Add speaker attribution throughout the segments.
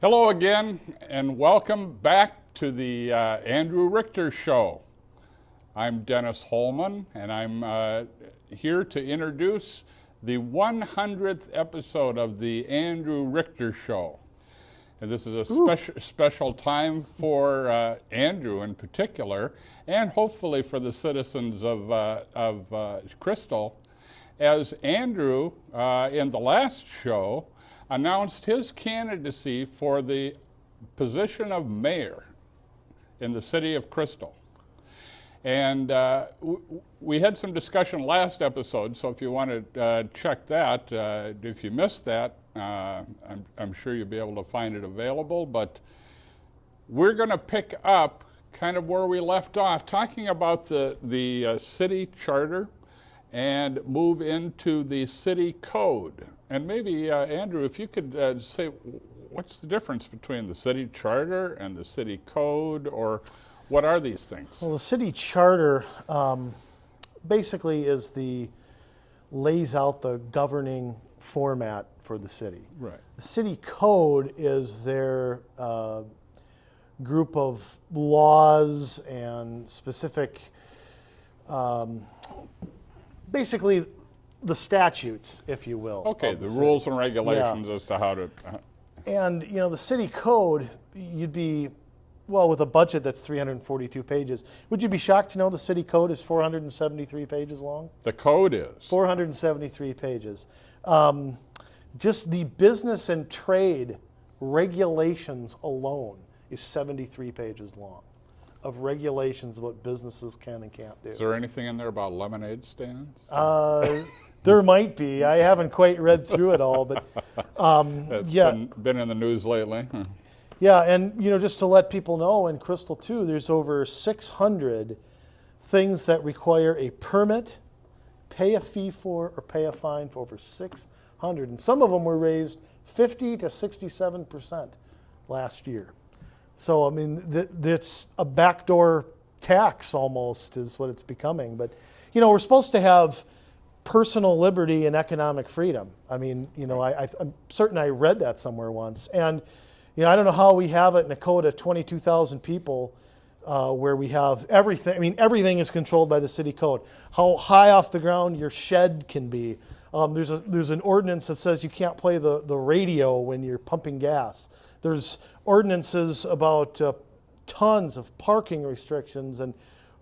Speaker 1: Hello again, and welcome back to the Andrew Richter Show. I'm Dennis Holman, and I'm here to introduce the 100th episode of the Andrew Richter Show. And this is a special time for Andrew in particular, and hopefully for the citizens of Crystal, as Andrew, in the last show, announced his candidacy for the position of mayor in the city of Crystal. And we had some discussion last episode, so if you want to check that, if you missed that, I'm sure you'll be able to find it available. But we're going to pick up kind of where we left off, talking about the city charter and move into the city code. And maybe, Andrew, if you could say what's the difference between the city charter and the city code, or what are these things?
Speaker 2: Well, the city charter basically lays out the governing format for the city.
Speaker 1: Right.
Speaker 2: The city code is their group of laws and specific, basically the statutes, if you will.
Speaker 1: Okay, the rules and regulations as to how to...
Speaker 2: And, you know, the city code, you'd be, well, with a budget that's 342 pages, would you be shocked to know the city code is 473 pages long?
Speaker 1: The code is?
Speaker 2: 473 pages. Just the business and trade regulations alone is 73 pages long, of regulations of what businesses can and can't do.
Speaker 1: Is there anything in there about lemonade stands?
Speaker 2: There might be. I haven't quite read through it all, but
Speaker 1: It's
Speaker 2: yeah.
Speaker 1: been in the news lately.
Speaker 2: Yeah, and you know, just to let people know, in Crystal too, there's over 600 things that require a permit, pay a fee for, or pay a fine for, over 600. And some of them were raised 50 to 67% last year. So, I mean, that's a backdoor tax almost is what it's becoming. But, you know, we're supposed to have personal liberty and economic freedom. I mean, you know, I'm certain I read that somewhere once. And, you know, I don't know how we have it in a code of 22,000 people where we have everything. I mean, everything is controlled by the city code. How high off the ground your shed can be. There's an ordinance that says you can't play the radio when you're pumping gas. There's ordinances about tons of parking restrictions, and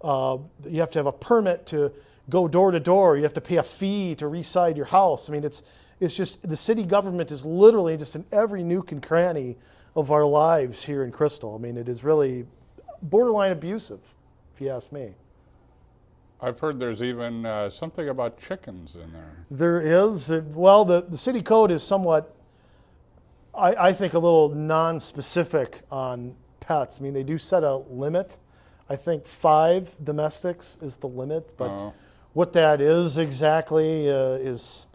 Speaker 2: you have to have a permit to go door to door. You have to pay a fee to reside your house. I mean, it's just, the city government is literally just in every nook and cranny of our lives here in Crystal. I mean, it is really borderline abusive, if you ask me.
Speaker 1: I've heard there's even something about chickens in there.
Speaker 2: There is. Well, the city code is somewhat, I think, a little non-specific on pets. I mean, they do set a limit. I think 5 domestics is the limit, but what that is exactly is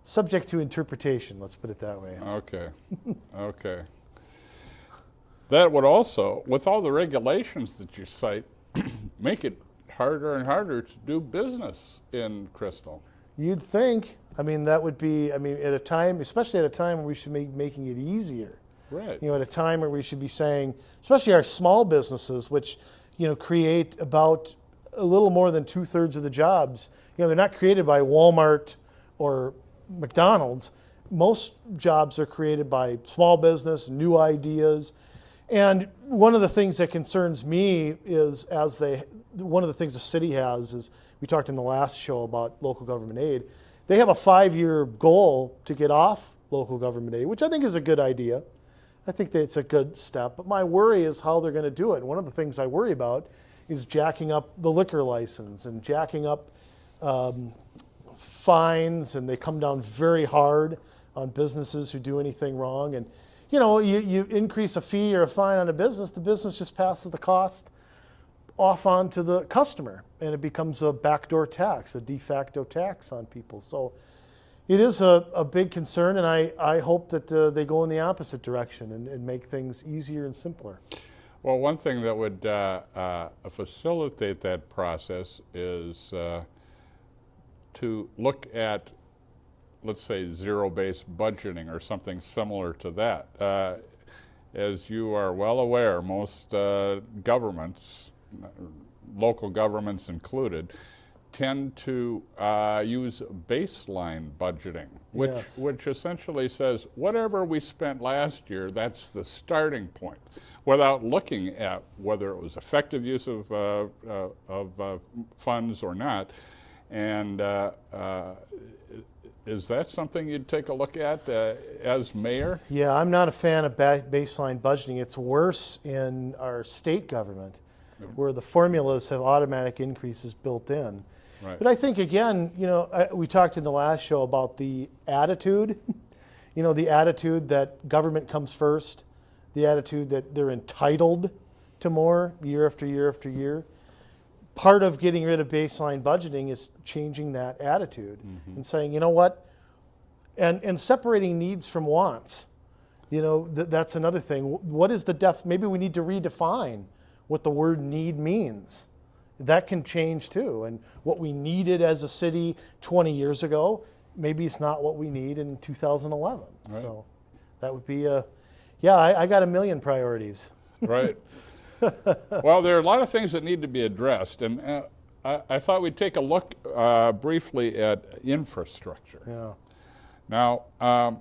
Speaker 2: subject to interpretation, let's put it that way.
Speaker 1: Okay, okay. That would also, with all the regulations that you cite, make it harder and harder to do business in Crystal.
Speaker 2: You'd think. I mean, that would be, I mean, at a time, especially at a time where we should be making it easier.
Speaker 1: Right.
Speaker 2: You know, at a time where we should be saying, especially our small businesses, which, you know, create about a little more than 2/3 of the jobs. You know, they're not created by Walmart or McDonald's. Most jobs are created by small business, new ideas. And one of the things that concerns me is one of the things the city has is, we talked in the last show about local government aid, they have a 5-year goal to get off local government aid, which I think is a good idea. I think that it's a good step, but my worry is how they're going to do it. And one of the things I worry about is jacking up the liquor license and jacking up fines, and they come down very hard on businesses who do anything wrong. And you know, you increase a fee or a fine on a business, the business just passes the cost off onto the customer, and it becomes a backdoor tax, a de facto tax on people. So it is a big concern, and I hope that they go in the opposite direction and make things easier and simpler.
Speaker 1: Well, one thing that would facilitate that process is to look at, let's say, zero-based budgeting or something similar to that. as you are well aware, most governments, local governments included, tend to use baseline budgeting, which essentially says whatever we spent last year, that's the starting point, without looking at whether it was effective use of funds or not. And is that something you'd take a look at as mayor?
Speaker 2: Yeah, I'm not a fan of baseline budgeting. It's worse in our state government, where the formulas have automatic increases built in.
Speaker 1: Right.
Speaker 2: But I think, again, we talked in the last show about the attitude, the attitude that government comes first, the attitude that they're entitled to more year after year after year. Part of getting rid of baseline budgeting is changing that attitude and saying, you know what, and separating needs from wants. That's another thing. What is maybe we need to redefine what the word need means. That can change too. And what we needed as a city 20 years ago, maybe it's not what we need in 2011. Right. So that would be I got a million priorities.
Speaker 1: Right. Well, there are a lot of things that need to be addressed, and I thought we'd take a look briefly at infrastructure.
Speaker 2: Yeah.
Speaker 1: Now,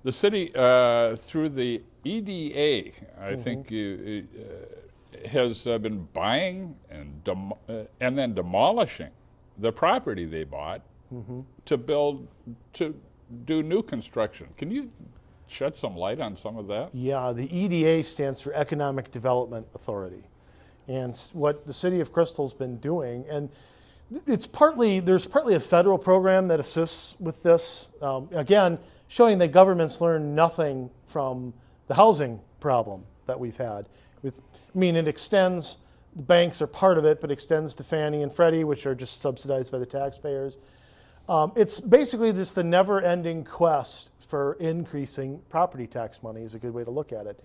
Speaker 1: the city, through the EDA, I think, has been buying and then demolishing the property they bought to do new construction. Can you shed some light on some of that?
Speaker 2: Yeah, the EDA stands for Economic Development Authority. And what the city of Crystal's been doing, and there's partly a federal program that assists with this. Again, showing that governments learn nothing from the housing problem that we've had. It extends, the banks are part of it, but extends to Fannie and Freddie, which are just subsidized by the taxpayers. It's basically just the never-ending quest for increasing property tax money is a good way to look at it.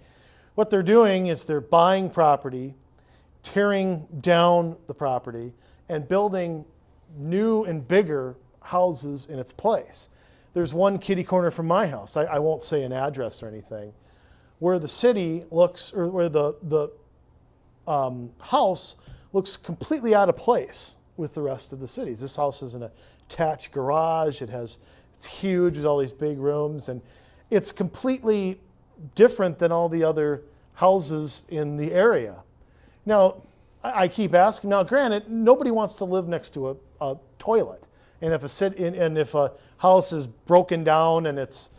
Speaker 2: What they're doing is they're buying property, tearing down the property, and building new and bigger houses in its place. There's one kitty corner from my house, I won't say an address or anything, where the city looks, or where the house looks completely out of place with the rest of the cities. This house is an attached garage. It's huge. There's all these big rooms, and it's completely different than all the other houses in the area. Now, I keep asking. Now, granted, nobody wants to live next to a toilet, and if a house is broken down and it's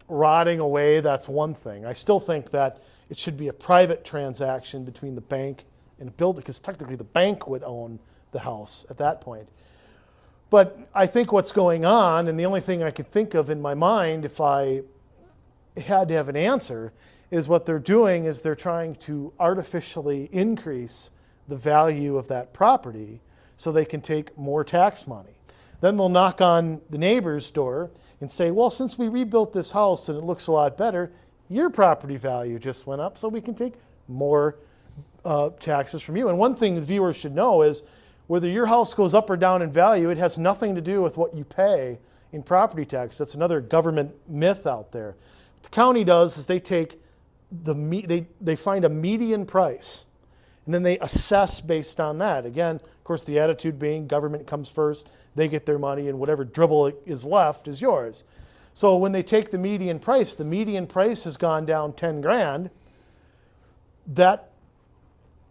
Speaker 2: rotting away, that's one thing. I still think that it should be a private transaction between the bank and a builder, because technically the bank would own the house at that point. But I think what's going on, and the only thing I could think of in my mind if I had to have an answer, is what they're doing is they're trying to artificially increase the value of that property so they can take more tax money. Then they'll knock on the neighbor's door and say, well, since we rebuilt this house and it looks a lot better, your property value just went up, so we can take more taxes from you. And one thing the viewers should know is whether your house goes up or down in value, it has nothing to do with what you pay in property tax. That's another government myth out there. What the county does is they take they find a median price, and then they assess based on that. Again, of course, the attitude being government comes first, they get their money, and whatever dribble is left is yours. So when they take the median price has gone down 10 grand, that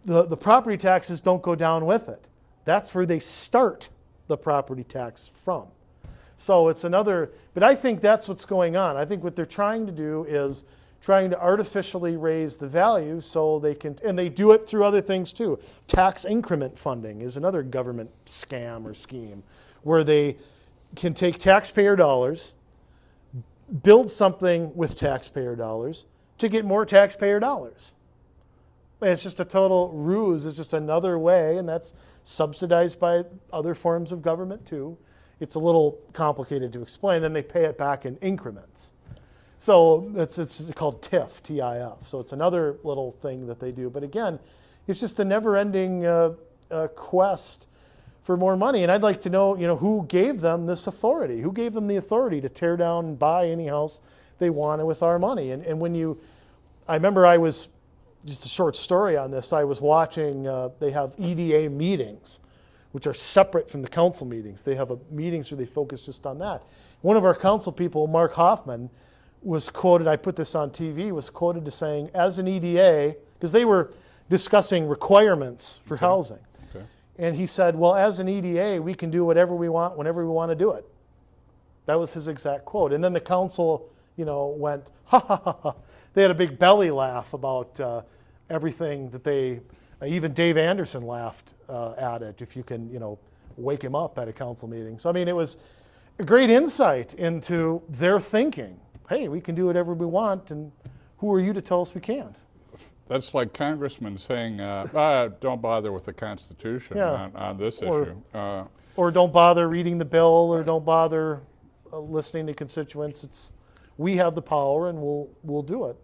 Speaker 2: the property taxes don't go down with it. That's where they start the property tax from. So it's another, but I think that's what's going on. I think what they're trying to do is trying to artificially raise the value so they can, and they do it through other things too. Tax increment funding is another government scam or scheme where they can take taxpayer dollars, build something with taxpayer dollars to get more taxpayer dollars. It's just a total ruse. It's just another way, and that's subsidized by other forms of government too. It's a little complicated to explain. Then they pay it back in increments. So it's called TIF, T-I-F. So it's another little thing that they do. But again, it's just a never-ending quest for more money. And I'd like to know, who gave them this authority? Who gave them the authority to tear down and buy any house they wanted with our money. And when I remember I was, just a short story on this, I was watching, they have EDA meetings, which are separate from the council meetings. They have meetings where they focus just on that. One of our council people, Mark Hoffman, was quoted, I put this on TV, was quoted as saying, as an EDA, because they were discussing requirements for housing.
Speaker 1: Okay.
Speaker 2: And he said, well, as an EDA, we can do whatever we want, whenever we want to do it. That was his exact quote. And then the council, went, ha, ha, ha, ha. They had a big belly laugh about everything that even Dave Anderson laughed at it, if you can, wake him up at a council meeting. So, I mean, it was a great insight into their thinking. Hey, we can do whatever we want, and who are you to tell us we can't?
Speaker 1: That's like congressmen saying, don't bother with the Constitution on this issue.
Speaker 2: Or don't bother reading the bill, or don't bother listening to constituents. We have the power, and we'll do it.